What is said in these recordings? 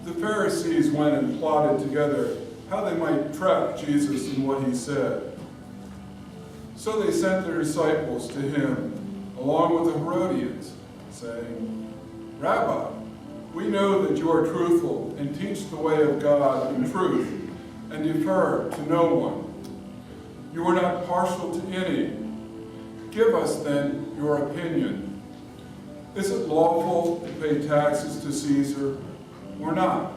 The Pharisees went and plotted together how they might trap Jesus in what he said. So they sent their disciples to him, along with the Herodians, saying, "Rabbi, we know that you are truthful and teach the way of God in truth, and defer to no one. You are not partial to any. Give us then your opinion. Is it lawful to pay taxes to Caesar or not?"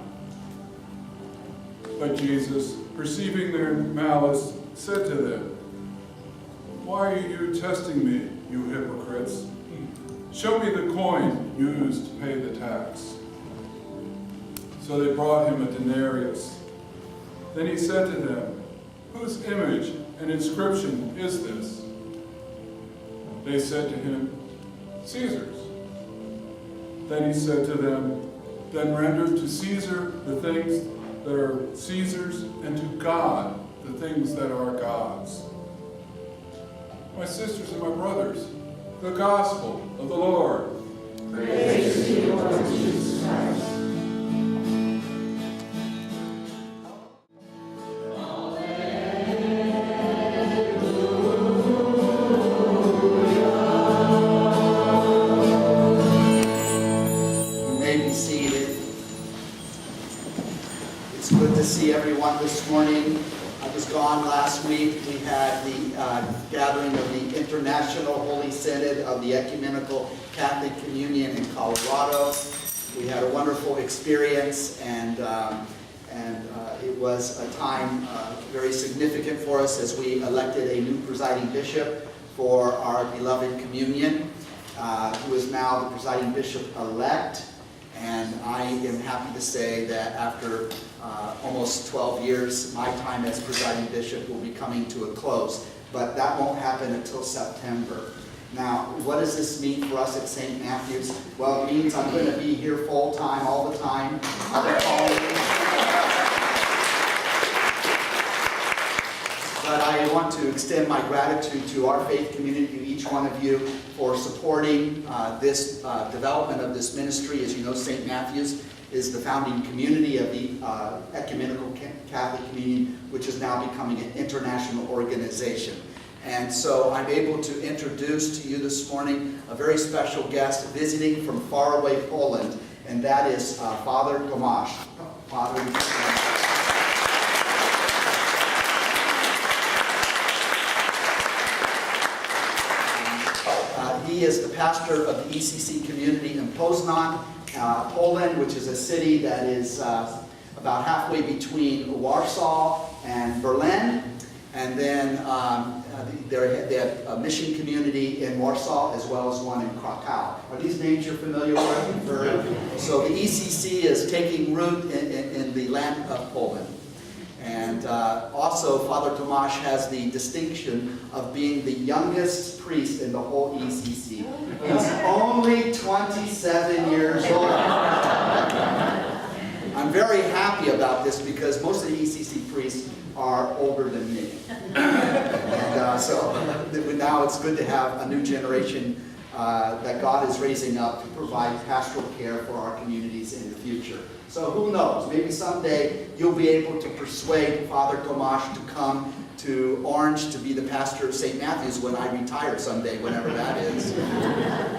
But Jesus, perceiving their malice, said to them, "Why are you testing me, you hypocrites? Show me the coin used to pay the tax." So they brought him a denarius. Then he said to them, "Whose image and inscription is this?" They said to him, "Caesar's." Then he said to them, "Then render to Caesar the things that are Caesar's, and to God the things that are God's." My sisters and my brothers, the gospel of the Lord. Praise to you, Lord Jesus Christ. See everyone this morning. I was gone last week. We had the gathering of the International Holy Synod of the Ecumenical Catholic Communion in Colorado. We had a wonderful experience, and it was a time very significant for us as we elected a new presiding bishop for our beloved communion, who is now the presiding bishop-elect. And I am happy to say that after almost 12 years, my time as presiding bishop will be coming to a close. But that won't happen until September. Now, what does this mean for us at St. Matthew's? Well, it means I'm going to be here full-time all the time. But I want to extend my gratitude to our faith community, to each one of you, for supporting this development of this ministry. As you know, St. Matthew's is the founding community of the Ecumenical Catholic Communion, which is now becoming an international organization. And so I'm able to introduce to you this morning a very special guest visiting from faraway Poland, and that is Father Tomasz. Father, he is the pastor of the ECC community in Poznan, Poland, which is a city that is about halfway between Warsaw and Berlin. And then they have a mission community in Warsaw as well as one in Krakow. Are these names you're familiar with? So the ECC is taking root in the land of Poland. And also, Father Tomasz has the distinction of being the youngest priest in the whole ECC. He's only 27 years old. I'm very happy about this because most of the ECC priests are older than me. And so now it's good to have a new generation that God is raising up to provide pastoral care for our communities in the future. So who knows, maybe someday you'll be able to persuade Father Tomasz to come to Orange to be the pastor of St. Matthew's when I retire someday, whenever that is.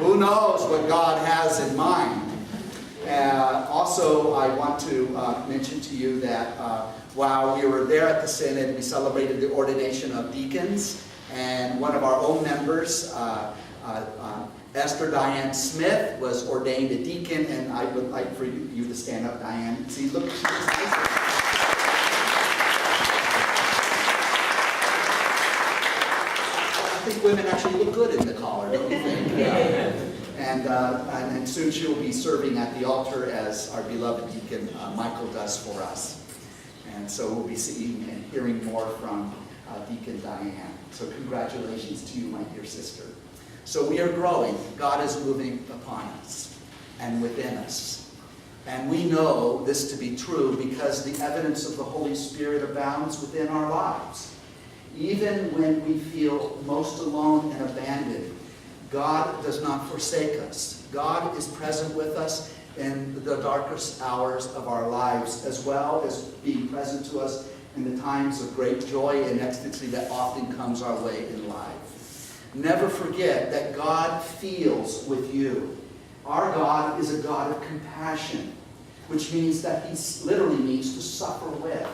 Who knows what God has in mind. Also, I want to mention to you that while we were there at the Synod, we celebrated the ordination of deacons, and one of our own members, Esther Diane Smith, was ordained a deacon, and I would like for you to stand up, Diane. See, look, she looks nice. I think women actually look good in the collar, don't you think? Yeah. And soon she will be serving at the altar as our beloved deacon Michael does for us. And so we'll be seeing and hearing more from Deacon Diane. So congratulations to you, my dear sister. So we are growing. God is moving upon us and within us. And we know this to be true because the evidence of the Holy Spirit abounds within our lives. Even when we feel most alone and abandoned, God does not forsake us. God is present with us, in the darkest hours of our lives, as well as being present to us in the times of great joy and ecstasy that often comes our way in life. Never forget that God feels with you. Our God is a God of compassion, which means that He literally means to suffer with,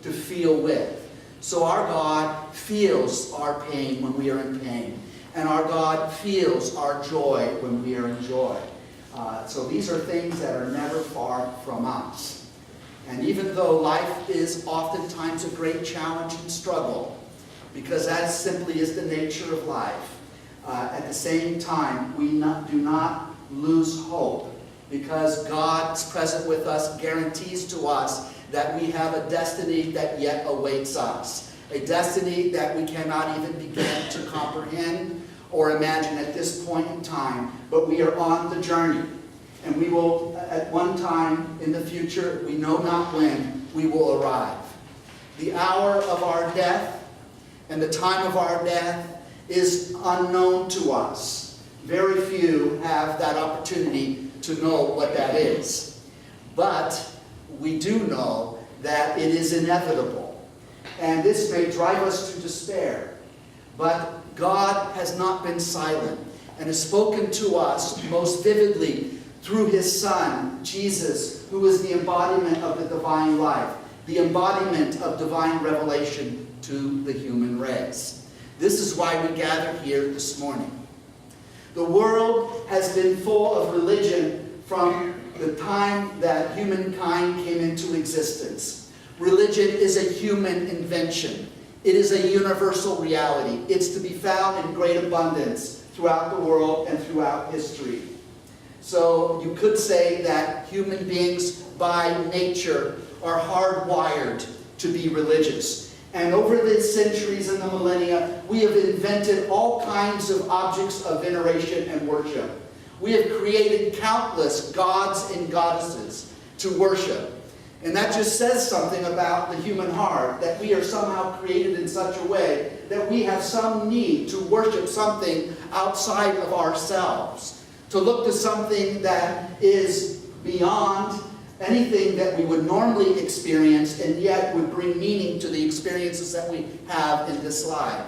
to feel with. So our God feels our pain when we are in pain. And our God feels our joy when we are in joy. So these are things that are never far from us. And even though life is oftentimes a great challenge and struggle, because that simply is the nature of life, at the same time, we do not lose hope, because God's present with us guarantees to us that we have a destiny that yet awaits us. A destiny that we cannot even begin to comprehend or imagine at this point in time, but we are on the journey. And we will, at one time in the future, we know not when, we will arrive. The hour of our death and the time of our death is unknown to us. Very few have that opportunity to know what that is. But we do know that it is inevitable. And this may drive us to despair. But God has not been silent and has spoken to us most vividly through His Son, Jesus, who is the embodiment of the divine life, the embodiment of divine revelation to the human race. This is why we gather here this morning. The world has been full of religion from the time that humankind came into existence. Religion is a human invention. It is a universal reality. It's to be found in great abundance throughout the world and throughout history. So you could say that human beings by nature are hardwired to be religious. And over the centuries and the millennia, we have invented all kinds of objects of veneration and worship. We have created countless gods and goddesses to worship. And that just says something about the human heart, that we are somehow created in such a way that we have some need to worship something outside of ourselves, to look to something that is beyond anything that we would normally experience and yet would bring meaning to the experiences that we have in this life.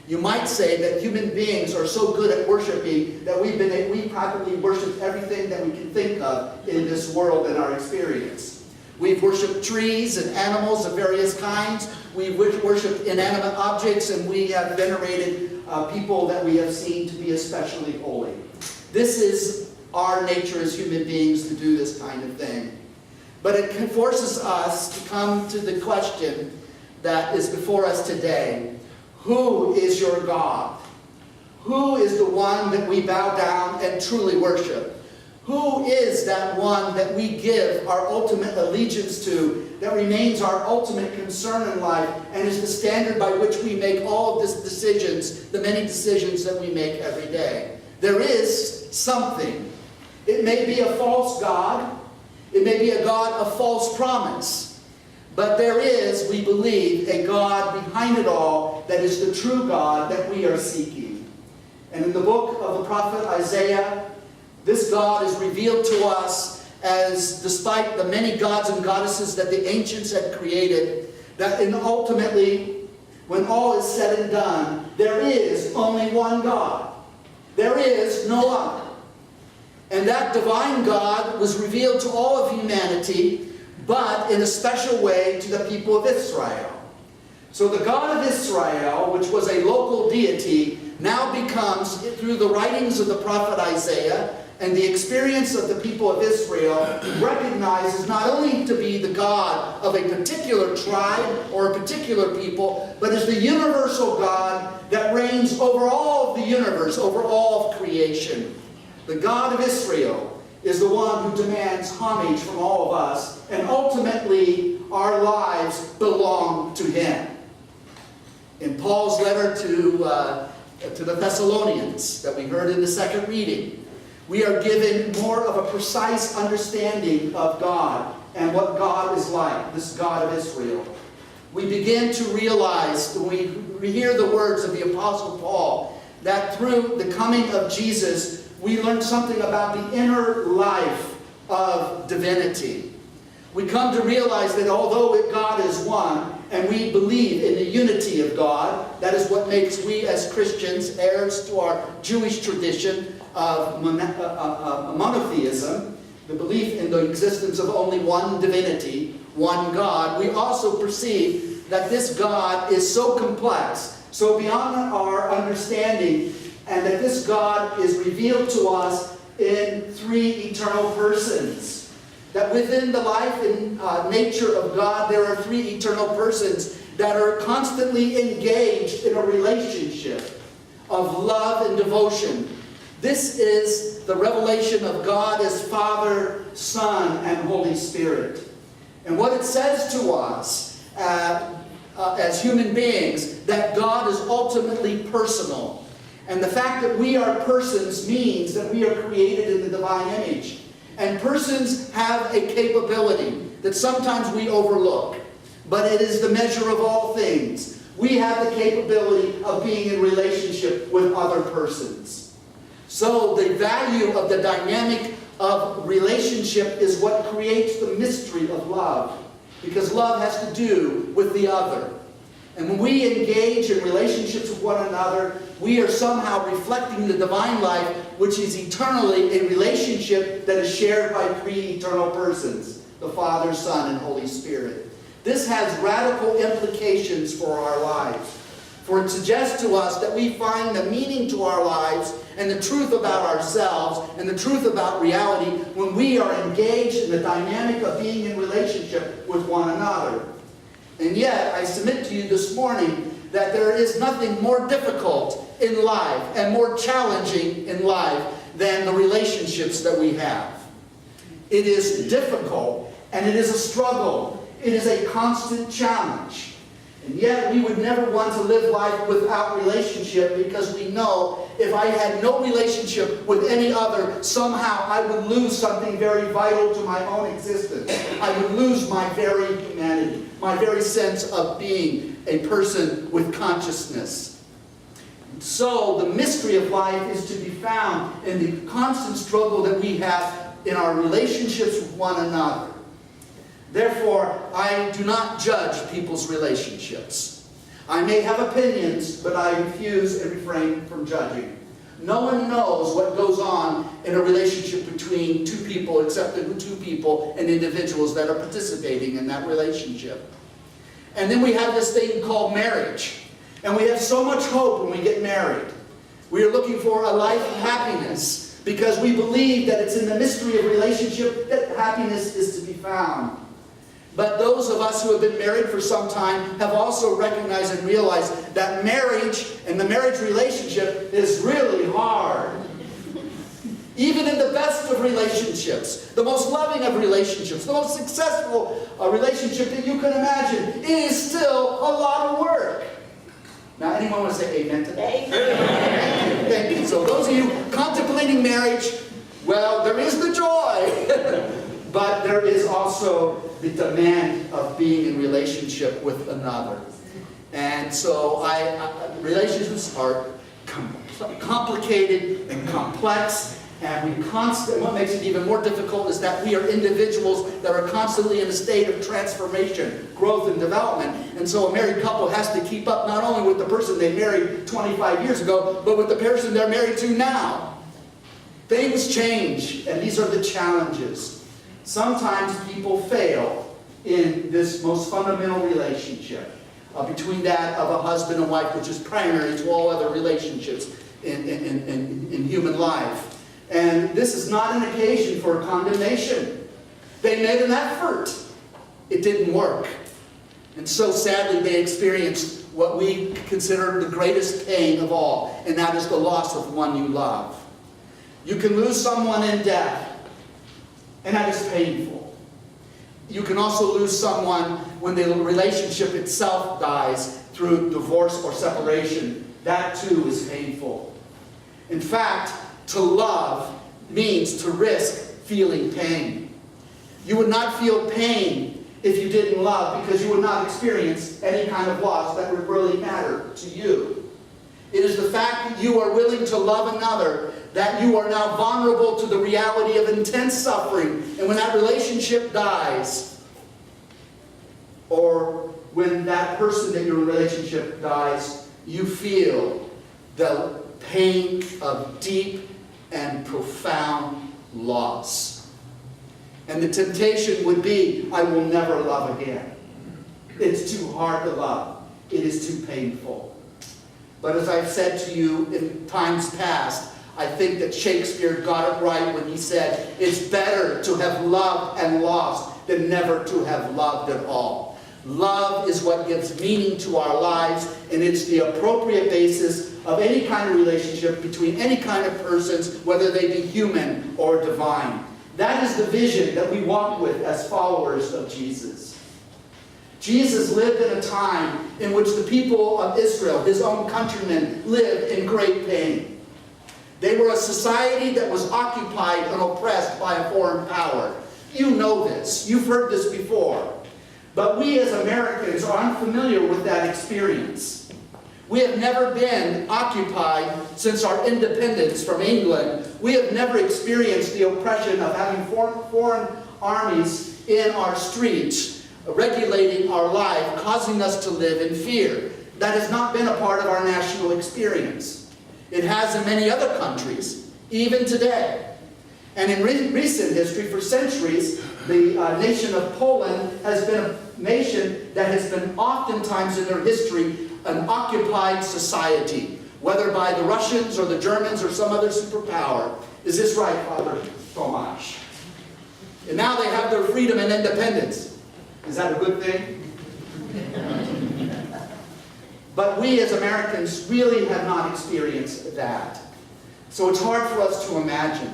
You might say that human beings are so good at worshiping that we practically worship everything that we can think of in this world in our experience. We've worshipped trees and animals of various kinds. We've worshipped inanimate objects, and we have venerated people that we have seen to be especially holy. This is our nature as human beings to do this kind of thing. But it forces us to come to the question that is before us today. Who is your God? Who is the one that we bow down and truly worship? Who is that one that we give our ultimate allegiance to, that remains our ultimate concern in life, and is the standard by which we make all of these decisions, the many decisions that we make every day? There is something. It may be a false God. It may be a God of false promise. But there is, we believe, a God behind it all that is the true God that we are seeking. And in the book of the prophet Isaiah, this God is revealed to us as, despite the many gods and goddesses that the ancients had created, that ultimately, when all is said and done, there is only one God. There is no other. And that divine God was revealed to all of humanity, but in a special way to the people of Israel. So the God of Israel, which was a local deity, now becomes, through the writings of the prophet Isaiah and the experience of the people of Israel, recognizes not only to be the God of a particular tribe or a particular people, but as the universal God that reigns over all of the universe, over all of creation. The God of Israel is the one who demands homage from all of us, and ultimately our lives belong to Him. In Paul's letter to the Thessalonians that we heard in the second reading, we are given more of a precise understanding of God and what God is like, this God of Israel. We begin to realize, when we hear the words of the Apostle Paul, that through the coming of Jesus, we learn something about the inner life of divinity. We come to realize that although God is one, and we believe in the unity of God, that is what makes we as Christians heirs to our Jewish tradition of monotheism, the belief in the existence of only one divinity, one God. We also perceive that this God is so complex, so beyond our understanding, and that this God is revealed to us in three eternal persons. That within the life and nature of God, there are three eternal persons that are constantly engaged in a relationship of love and devotion. This is the revelation of God as Father, Son, and Holy Spirit. And what it says to us as human beings, that God is ultimately personal. And the fact that we are persons means that we are created in the divine image. And persons have a capability that sometimes we overlook, but it is the measure of all things. We have the capability of being in relationship with other persons. So the value of the dynamic of relationship is what creates the mystery of love, because love has to do with the other. And when we engage in relationships with one another, we are somehow reflecting the divine life, which is eternally a relationship that is shared by three eternal persons, the Father, Son, and Holy Spirit. This has radical implications for our lives. For it suggests to us that we find the meaning to our lives and the truth about ourselves and the truth about reality when we are engaged in the dynamic of being in relationship with one another. And yet, I submit to you this morning that there is nothing more difficult in life and more challenging in life than the relationships that we have. It is difficult and it is a struggle. It is a constant challenge. And yet, we would never want to live life without relationship, because we know if I had no relationship with any other, somehow I would lose something very vital to my own existence. I would lose my very humanity, my very sense of being a person with consciousness. So the mystery of life is to be found in the constant struggle that we have in our relationships with one another. Therefore, I do not judge people's relationships. I may have opinions, but I refuse and refrain from judging. No one knows what goes on in a relationship between two people except the two people and individuals that are participating in that relationship. And then we have this thing called marriage. And we have so much hope when we get married. We are looking for a life of happiness because we believe that it's in the mystery of relationship that happiness is to be found. But those of us who have been married for some time have also recognized and realized that marriage and the marriage relationship is really hard. Even in the best of relationships, the most loving of relationships, the most successful relationship that you can imagine, it is still a lot of work. Now, anyone want to say amen to that? Amen. Thank you. So those of you contemplating marriage, well, there is the joy, but there is also the demand of being in relationship with another. And so relationships are complicated and complex. And what makes it even more difficult is that we are individuals that are constantly in a state of transformation, growth, and development. And so a married couple has to keep up not only with the person they married 25 years ago, but with the person they're married to now. Things change, and these are the challenges. Sometimes people fail in this most fundamental relationship between that of a husband and wife, which is primary to all other relationships in human life. And this is not an occasion for condemnation. They made an effort. It didn't work. And so sadly they experienced what we consider the greatest pain of all, and that is the loss of one you love. You can lose someone in death, and that is painful. You can also lose someone when the relationship itself dies through divorce or separation. That too is painful. In fact, to love means to risk feeling pain. You would not feel pain if you didn't love, because you would not experience any kind of loss that would really matter to you. It is the fact that you are willing to love another, that you are now vulnerable to the reality of intense suffering. And when that relationship dies, or when that person that you're in a relationship dies, you feel the pain of deep and profound loss. And the temptation would be, I will never love again. It's too hard to love. It is too painful. But as I've said to you in times past, I think that Shakespeare got it right when he said, it's better to have loved and lost than never to have loved at all. Love is what gives meaning to our lives, and it's the appropriate basis of any kind of relationship between any kind of persons, whether they be human or divine. That is the vision that we walk with as followers of Jesus. Jesus lived in a time in which the people of Israel, his own countrymen, lived in great pain. They were a society that was occupied and oppressed by a foreign power. You know this. You've heard this before. But we as Americans are unfamiliar with that experience. We have never been occupied since our independence from England. We have never experienced the oppression of having foreign armies in our streets, regulating our life, causing us to live in fear. That has not been a part of our national experience. It has in many other countries, even today. And in recent history, for centuries, the nation of Poland has been a nation that has been oftentimes in their history an occupied society, whether by the Russians or the Germans or some other superpower. Is this right, Father Tomasz? And now they have their freedom and independence. Is that a good thing? But we as Americans really have not experienced that. So it's hard for us to imagine.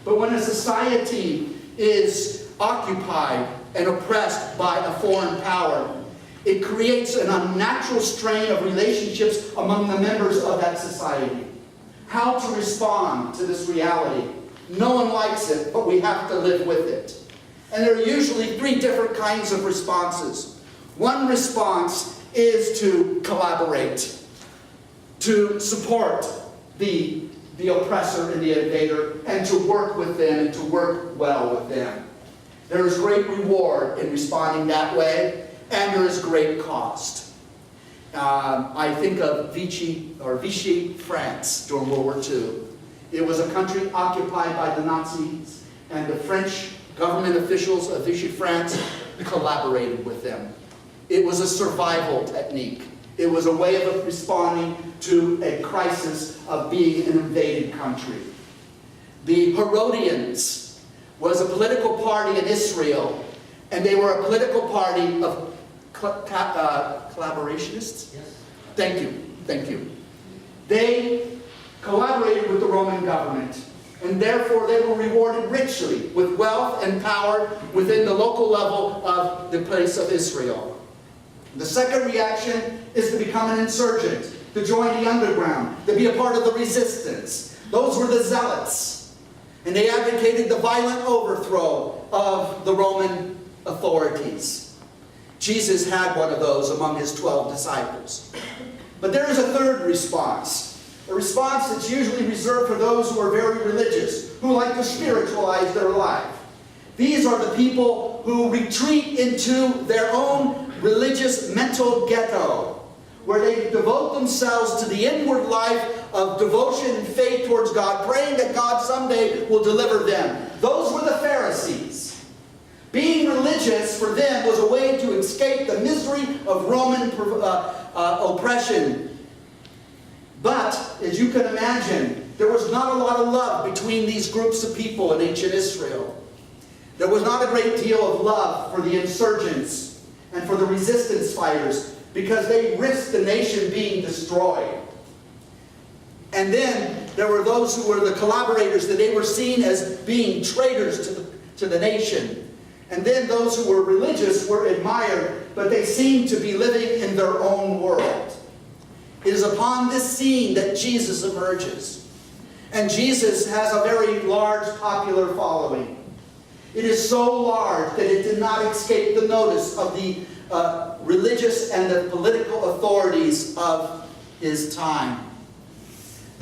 But when a society is occupied and oppressed by a foreign power, it creates an unnatural strain of relationships among the members of that society. How to respond to this reality? No one likes it, but we have to live with it. And there are usually three different kinds of responses. One response is to collaborate, to support the oppressor and the invader, and to work with them and to work well with them. There is great reward in responding that way, and there is great cost. I think of Vichy, France, during World War II. It was a country occupied by the Nazis, and the French government officials of Vichy, France, collaborated with them. It was a survival technique. It was a way of responding to a crisis of being an invaded country. The Herodians was a political party in Israel, and they were a political party of collaborationists? Yes. Thank you. They collaborated with the Roman government, and therefore they were rewarded richly with wealth and power within the local level of the place of Israel. The second reaction is to become an insurgent, to join the underground, to be a part of the resistance. Those were the zealots, and they advocated the violent overthrow of the Roman authorities. Jesus had one of those among his 12 disciples. But there is a third response, a response that's usually reserved for those who are very religious, who like to spiritualize their life. These are the people who retreat into their own religious mental ghetto, where they devote themselves to the inward life of devotion and faith towards God, praying that God someday will deliver them. Those were the Pharisees. Being religious for them was a way to escape the misery of Roman oppression. But, as you can imagine, there was not a lot of love between these groups of people in ancient Israel. There was not a great deal of love for the insurgents and for the resistance fighters, because they risked the nation being destroyed. And then there were those who were the collaborators, that they were seen as being traitors to the nation. And then those who were religious were admired, but they seemed to be living in their own world. It is upon this scene that Jesus emerges. And Jesus has a very large popular following. It is so large that it did not escape the notice of the religious and the political authorities of his time.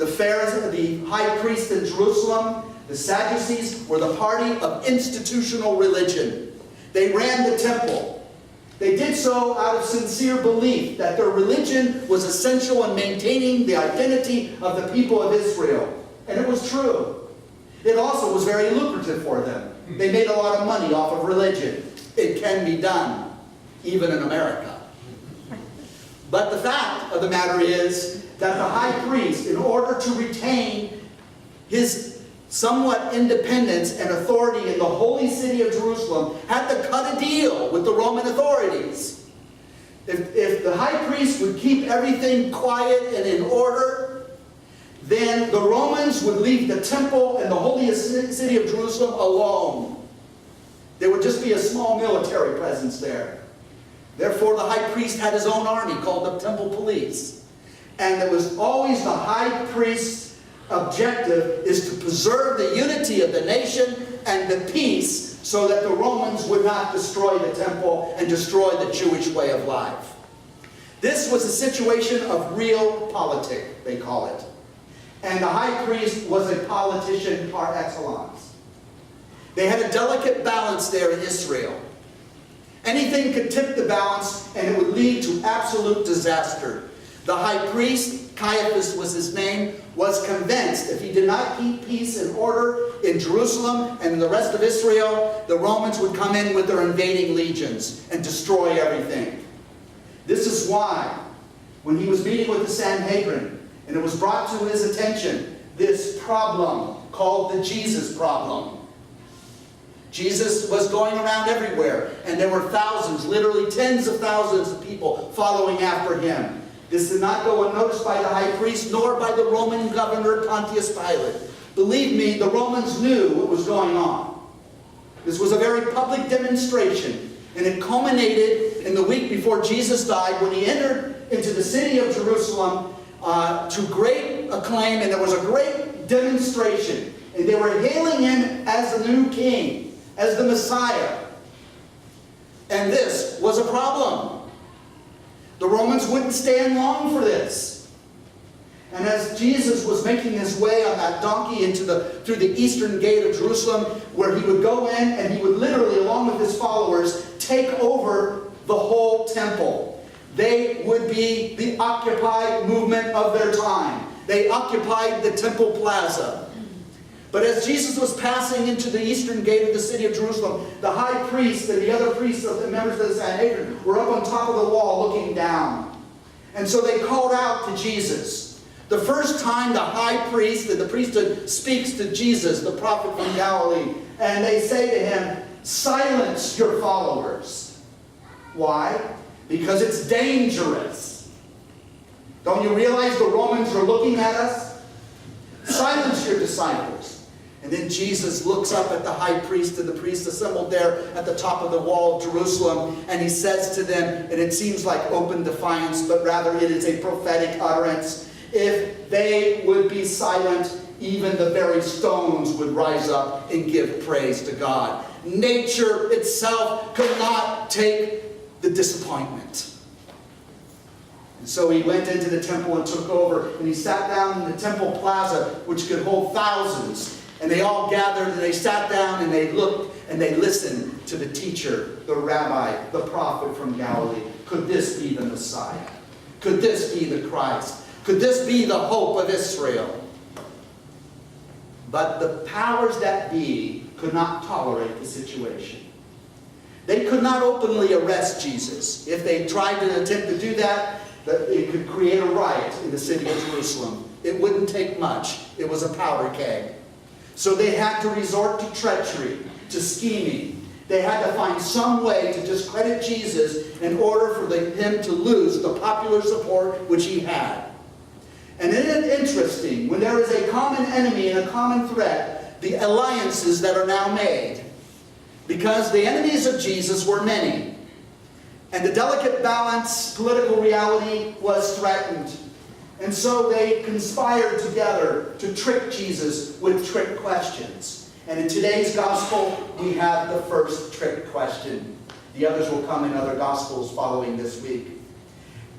the Pharisees, the high priest in Jerusalem, the Sadducees, were the party of institutional religion. They ran the temple. They did so out of sincere belief that their religion was essential in maintaining the identity of the people of Israel. And it was true. It also was very lucrative for them. They made a lot of money off of religion. It can be done, even in America. But the fact of the matter is that the high priest, in order to retain his somewhat independence and authority in the holy city of Jerusalem, had to cut a deal with the Roman authorities. If the high priest would keep everything quiet and in order, then the Romans would leave the temple and the holiest city of Jerusalem alone. There would just be a small military presence there. Therefore, the high priest had his own army called the temple police. And it was always the high priest's objective is to preserve the unity of the nation and the peace so that the Romans would not destroy the temple and destroy the Jewish way of life. This was a situation of real politic, they call it. And the high priest was a politician par excellence. They had a delicate balance there in Israel. Anything could tip the balance and it would lead to absolute disaster. The high priest, Caiaphas was his name, was convinced if he did not keep peace and order in Jerusalem and in the rest of Israel, the Romans would come in with their invading legions and destroy everything. This is why, when he was meeting with the Sanhedrin, and it was brought to his attention, this problem called the Jesus problem. Jesus was going around everywhere, and there were thousands, literally tens of thousands of people following after him. This did not go unnoticed by the high priest, nor by the Roman governor Pontius Pilate. Believe me, the Romans knew what was going on. This was a very public demonstration, and it culminated in the week before Jesus died when he entered into the city of Jerusalem to great acclaim, and there was a great demonstration. And they were hailing him as the new king, as the Messiah. And this was a problem. The Romans wouldn't stand long for this. And as Jesus was making his way on that donkey through the eastern gate of Jerusalem, where he would go in and he would literally, along with his followers, take over the whole temple. They would be the Occupy movement of their time. They occupied the temple plaza. But as Jesus was passing into the eastern gate of the city of Jerusalem, the high priest and the other priests, the members of the Sanhedrin, were up on top of the wall looking down. And so they called out to Jesus. The first time the high priest and the priesthood speaks to Jesus, the prophet from Galilee, and they say to him, "Silence your followers." Why? Because it's dangerous. Don't you realize the Romans are looking at us? Silence your disciples. And then Jesus looks up at the high priest and the priests assembled there at the top of the wall of Jerusalem, and he says to them, and it seems like open defiance, but rather it is a prophetic utterance, if they would be silent, even the very stones would rise up and give praise to God. Nature itself could not take the disappointment. And so he went into the temple and took over, and he sat down in the temple plaza, which could hold thousands. And they all gathered, and they sat down, and they looked, and they listened to the teacher, the rabbi, the prophet from Galilee. Could this be the Messiah? Could this be the Christ? Could this be the hope of Israel? But the powers that be could not tolerate the situation. They could not openly arrest Jesus. If they tried to attempt to do that, it could create a riot in the city of Jerusalem. It wouldn't take much. It was a powder keg. So they had to resort to treachery, to scheming. They had to find some way to discredit Jesus in order for him to lose the popular support which he had. And isn't it interesting, when there is a common enemy and a common threat, the alliances that are now made? Because the enemies of Jesus were many. And the delicate balance, political reality, was threatened. And so they conspired together to trick Jesus with trick questions. And in today's gospel, we have the first trick question. The others will come in other gospels following this week.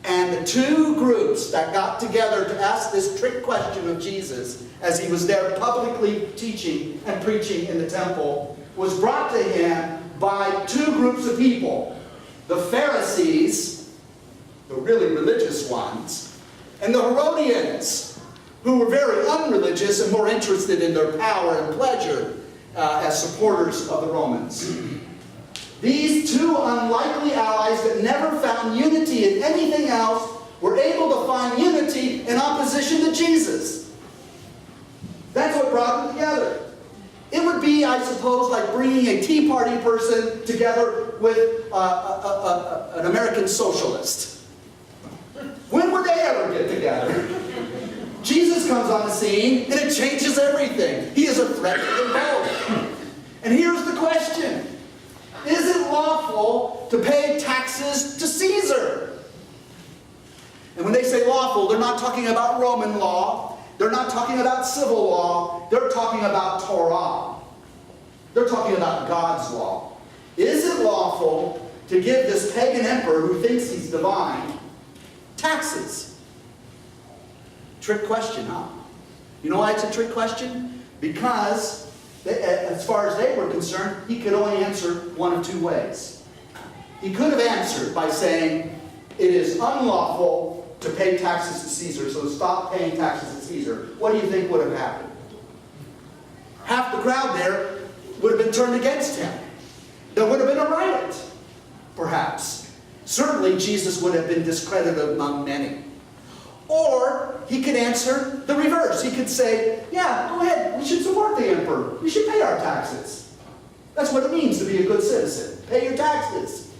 And the two groups that got together to ask this trick question of Jesus as he was there publicly teaching and preaching in the temple was brought to him by two groups of people. The Pharisees, the really religious ones, and the Herodians, who were very unreligious and more interested in their power and pleasure as supporters of the Romans. These two unlikely allies that never found unity in anything else were able to find unity in opposition to Jesus. That's what brought them together. It would be, I suppose, like bringing a Tea Party person together with an American socialist. When would they ever get together? Jesus comes on the scene and it changes everything. He is a threat to them both. And here's the question. Is it lawful to pay taxes to Caesar? And when they say lawful, they're not talking about Roman law. They're not talking about civil law. They're talking about Torah. They're talking about God's law. Is it lawful to give this pagan emperor who thinks he's divine taxes? Trick question, huh? You know why it's a trick question? Because as far as they were concerned, he could only answer one of two ways. He could have answered by saying, it is unlawful to pay taxes to Caesar, so stop paying taxes to Caesar. What do you think would have happened? Half the crowd there would have been turned against him. There would have been a riot, perhaps. Certainly Jesus would have been discredited among many. Or he could answer the reverse. He could say, yeah, go ahead, we should support the emperor. We should pay our taxes. That's what it means to be a good citizen. Pay your taxes.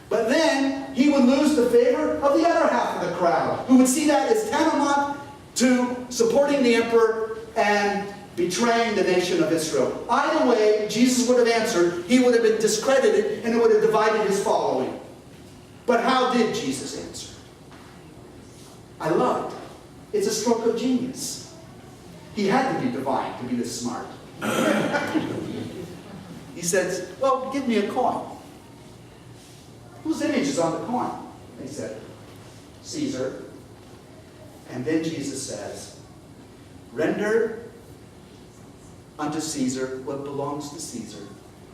But then he would lose the favor of the other half of the crowd, who would see that as tantamount to supporting the emperor and betraying the nation of Israel. Either way, Jesus would have answered, he would have been discredited, and it would have divided his following. But how did Jesus answer? I love it. It's a stroke of genius. He had to be divine to be this smart. He says, well, give me a coin. Whose image is on the coin? They said, Caesar. And then Jesus says, render unto Caesar what belongs to Caesar.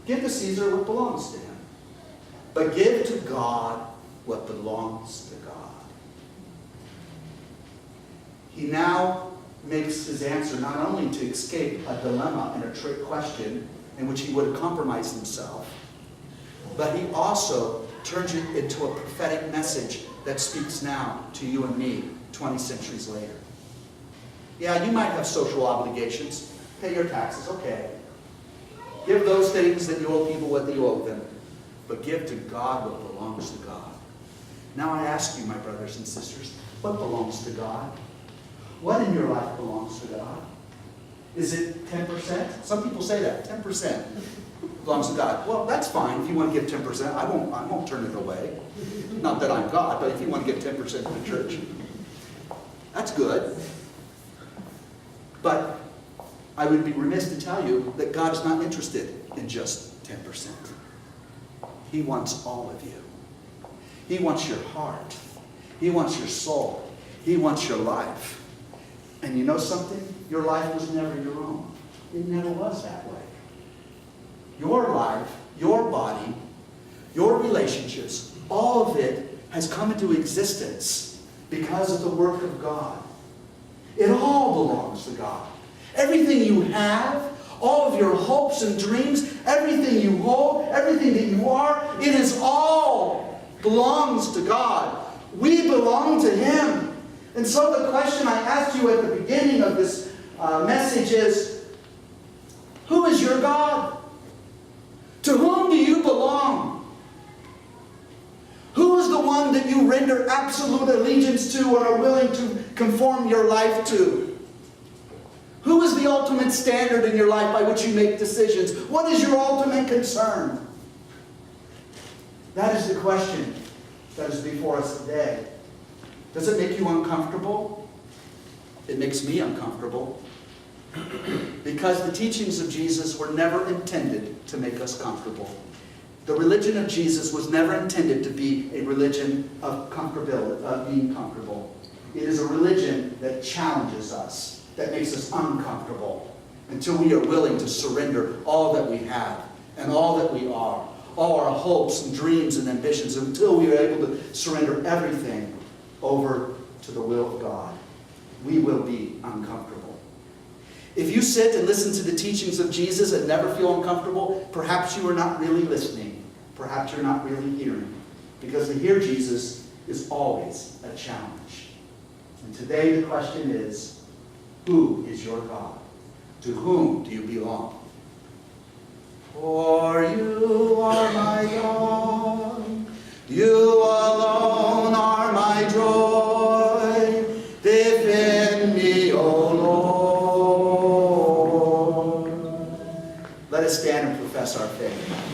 Give to Caesar what belongs to him. But give to God what belongs to God. He now makes his answer not only to escape a dilemma and a trick question in which he would have compromised himself, but he also turns it into a prophetic message that speaks now to you and me 20 centuries later. Yeah, you might have social obligations. Pay your taxes, okay. Give those things that you owe people what you owe them. But give to God what belongs to God. Now I ask you, my brothers and sisters, what belongs to God? What in your life belongs to God? Is it 10%? Some people say that, 10% belongs to God. Well, that's fine if you want to give 10%. I won't turn it away. Not that I'm God, but if you want to give 10% to the church, that's good. But I would be remiss to tell you that God is not interested in just 10%. He wants all of you. He wants your heart. He wants your soul. He wants your life. And you know something? Your life was never your own. It never was that way. Your life, your body, your relationships, all of it has come into existence because of the work of God. It all belongs to God. Everything you have, all of your hopes and dreams, everything you hold, everything that you are, it is all belongs to God. We belong to Him. And so the question I asked you at the beginning of this message is, who is your God? To whom do you belong? Who is the one that you render absolute allegiance to and are willing to conform your life to? Who is the ultimate standard in your life by which you make decisions? What is your ultimate concern? That is the question that is before us today. Does it make you uncomfortable? It makes me uncomfortable. Because the teachings of Jesus were never intended to make us comfortable. The religion of Jesus was never intended to be a religion of comfortability, of being comfortable. It is a religion that challenges us, that makes us uncomfortable, until we are willing to surrender all that we have and all that we are, all our hopes and dreams and ambitions, until we are able to surrender everything over to the will of God. We will be uncomfortable. If you sit and listen to the teachings of Jesus and never feel uncomfortable, perhaps you are not really listening. Perhaps you're not really hearing. Because to hear Jesus is always a challenge. And today the question is, who is your God? To whom do you belong? For you are my God. You alone are my joy. Defend me, O Lord. Let us stand and profess our faith.